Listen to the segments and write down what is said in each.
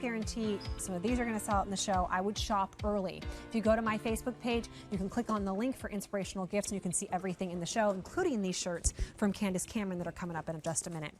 Guarantee some of these are going to sell out in the show. I would shop early. If you go to my Facebook page, you can click on the link for inspirational gifts and you can see everything in the show, including these shirts from Candace Cameron that are coming up in just a minute.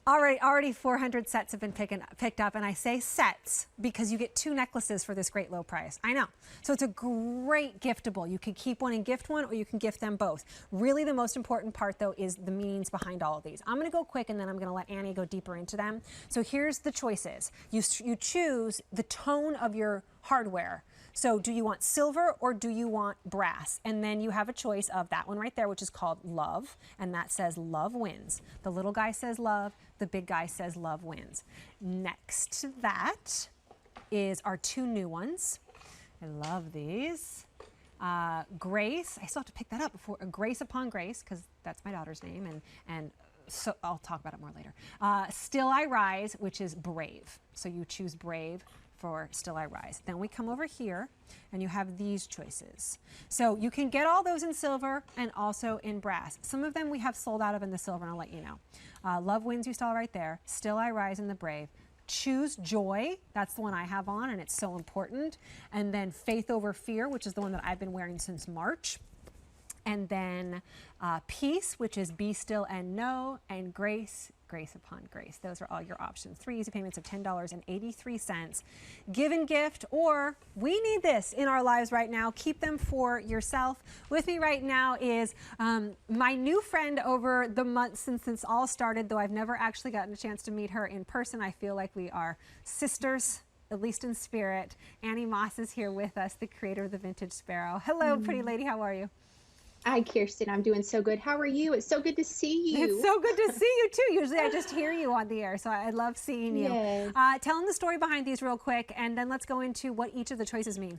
Already 400 sets have been picked up, and I say sets because you get 2 necklaces for this great low price. I know. So it's a great giftable. You can keep one and gift one, or you can gift them both. Really, the most important part, though, is the meanings behind all of these. I'm going to go quick, and then I'm going to let Annie go deeper into them. So here's the choices. You choose the tone of your hardware. So do you want silver or do you want brass? And then you have a choice of that one right there, which is called love, and that says love wins. The little guy says love, the big guy says love wins. Next to that is our 2 new ones. I love these. Grace, I still have to pick that up before, Grace Upon Grace, because that's my daughter's name, and so I'll talk about it more later. Still I Rise, which is brave. So you choose brave for Still I Rise. Then we come over here and you have these choices. So you can get all those in silver and also in brass. Some of them we have sold out of in the silver, and I'll let you know. Love Wins you saw right there. Still I Rise in the brave. Choose Joy, that's the one I have on, and it's so important. And then Faith Over Fear, which is the one that I've been wearing since March. And then Peace, which is Be Still and Know, and Grace, Grace Upon Grace. Those are all your options. 3 easy payments of $10.83. Give and gift, or we need this in our lives right now. Keep them for yourself. With me right now is my new friend over the months since this all started, though I've never actually gotten a chance to meet her in person. I feel like we are sisters, at least in spirit. Annie Moss is here with us, the creator of the Vintage Sparrow. Hello, pretty lady. How are you? Hi, Kirsten. I'm doing so good. How are you? It's so good to see you. It's so good to see you, too. Usually I just hear you on the air, so I love seeing you. Yes. Tell them the story behind these real quick, and then let's go into what each of the choices mean.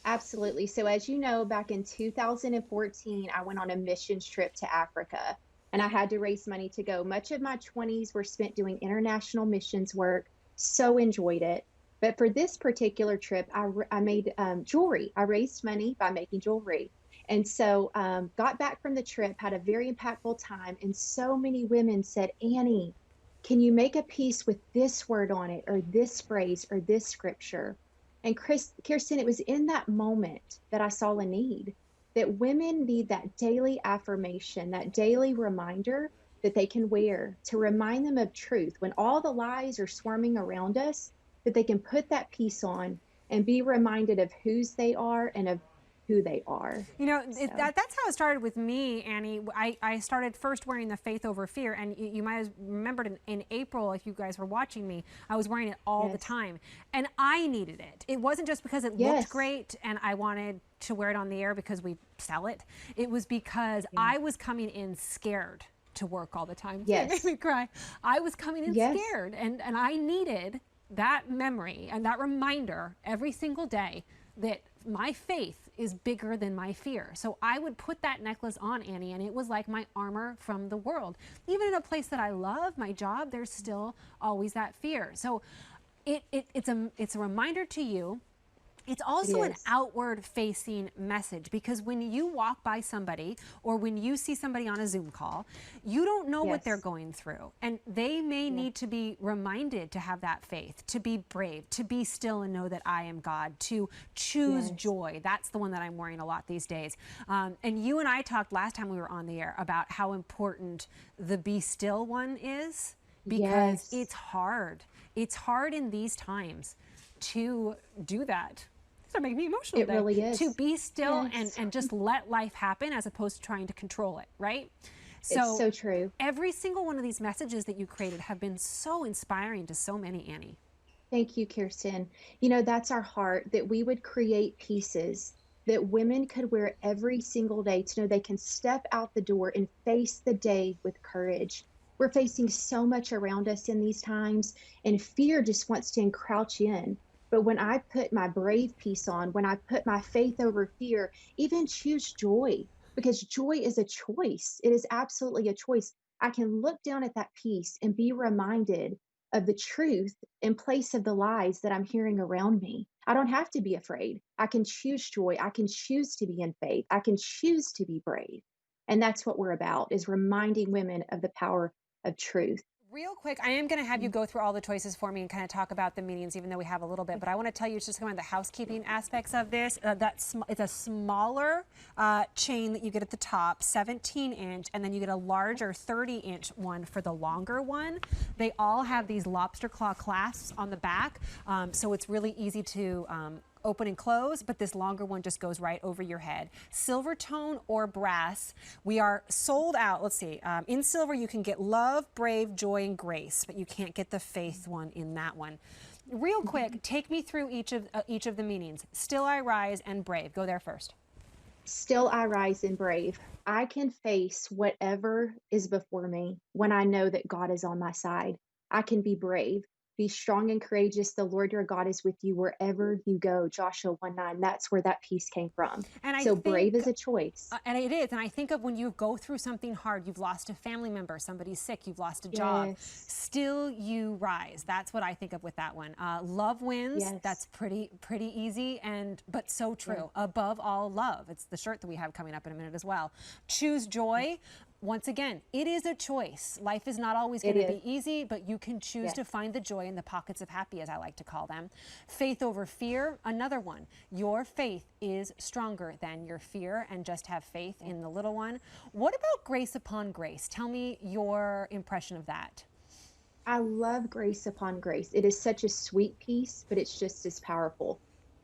Absolutely. So as you know, back in 2014, I went on a missions trip to Africa, and I had to raise money to go. Much of my 20s were spent doing international missions work. So enjoyed it. But for this particular trip, I made jewelry. I raised money by making jewelry. And so got back from the trip, had a very impactful time. And so many women said, Annie, can you make a piece with this word on it, or this phrase, or this scripture? And Kirsten, it was in that moment that I saw a need, that women need that daily affirmation, that daily reminder that they can wear to remind them of truth. When all the lies are swarming around us, that they can put that piece on and be reminded of whose they are and of who they are. You know, that's how it started with me, Annie. I started first wearing the Faith Over Fear, and you might have remembered in April, if you guys were watching me, I was wearing it all the time, and I needed it. It wasn't just because it looked great and I wanted to wear it on the air because we sell it. It was because I was coming in scared to work all the time. It made me cry. I was coming in scared, and I needed that memory and that reminder every single day that my faith is bigger than my fear. So I would put that necklace on, Annie, and it was like my armor from the world. Even in a place that I love, my job, there's still always that fear. So it's a reminder to you. It's also an outward facing message, because when you walk by somebody or when you see somebody on a Zoom call, you don't know what they're going through. And they may need to be reminded to have that faith, to be brave, to be still and know that I am God, to choose joy. That's the one that I'm wearing a lot these days. And you and I talked last time we were on the air about how important the be still one is, because it's hard. It's hard in these times to do that. That makes me emotional. It really is. To be still and just let life happen, as opposed to trying to control it, right? So it's so true. Every single one of these messages that you created have been so inspiring to so many, Annie. Thank you, Kirsten. You know, that's our heart, that we would create pieces that women could wear every single day to know they can step out the door and face the day with courage. We're facing so much around us in these times, and fear just wants to encroach in. But when I put my brave piece on, when I put my faith over fear, even choose joy, because joy is a choice. It is absolutely a choice. I can look down at that piece and be reminded of the truth in place of the lies that I'm hearing around me. I don't have to be afraid. I can choose joy. I can choose to be in faith. I can choose to be brave. And that's what we're about, is reminding women of the power of truth. Real quick, I am going to have you go through all the choices for me and kind of talk about the meanings, even though we have a little bit. But I want to tell you just kind of the housekeeping aspects of this. It's a smaller chain that you get at the top, 17-inch, and then you get a larger 30-inch one for the longer one. They all have these lobster claw clasps on the back, so it's really easy to open and close, but this longer one just goes right over your head. Silver tone or brass, we are sold out. Let's see, in silver you can get love, brave, joy, and grace, but you can't get the faith one in that one. Real quick, take me through each of the meanings. Still I rise and brave. Go there first. Still I rise and brave. I can face whatever is before me when I know that God is on my side. I can be brave. Be strong and courageous. The Lord your God is with you wherever you go. Joshua 1:9. That's where that piece came from. And so brave is a choice. And it is. And I think of when you go through something hard, you've lost a family member, somebody's sick, you've lost a job. Yes. Still you rise. That's what I think of with that one. Love wins. Yes. That's pretty easy, but so true. Yeah. Above all, love. It's the shirt that we have coming up in a minute as well. Choose joy. Once again, it is a choice. Life is not always going to be easy, but you can choose to find the joy in the pockets of happy, as I like to call them. Faith over fear, another one. Your faith is stronger than your fear, and just have faith in the little one. What about grace upon grace? Tell me your impression of that. I love grace upon grace. It is such a sweet piece, but it's just as powerful.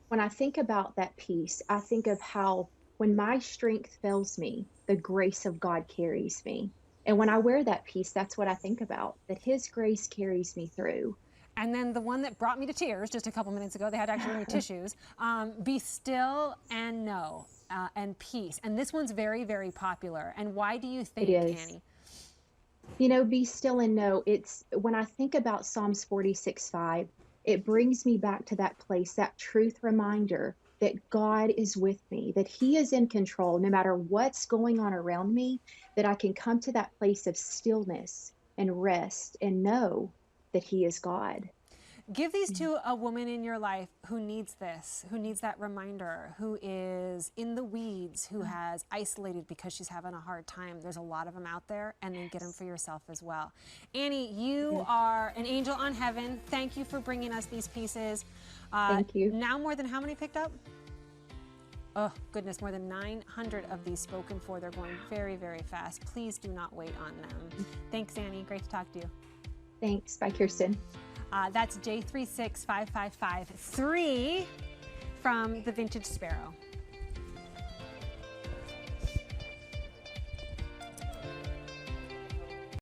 When I think about that piece, I think of how when my strength fails me, the grace of God carries me. And when I wear that piece, that's what I think about, that his grace carries me through. And then the one that brought me to tears just a couple minutes ago, they had to actually bring me tissues, be still and know, and peace. And this one's very, very popular. And why do you think, Annie? You know, be still and know. It's when I think about Psalms 46:5, it brings me back to that place, that truth reminder that God is with me, that he is in control no matter what's going on around me, that I can come to that place of stillness and rest and know that he is God. Give these to a woman in your life who needs this, who needs that reminder, who is in the weeds, who has isolated because she's having a hard time. There's a lot of them out there, and then get them for yourself as well. Annie, you are an angel on heaven. Thank you for bringing us these pieces. Thank you. Now more than how many picked up? Oh, goodness, more than 900 of these spoken for. They're going very, very fast. Please do not wait on them. Thanks, Annie. Great to talk to you. Thanks. Bye, Kirsten. That's J36555-3 from the Vintage Sparrow.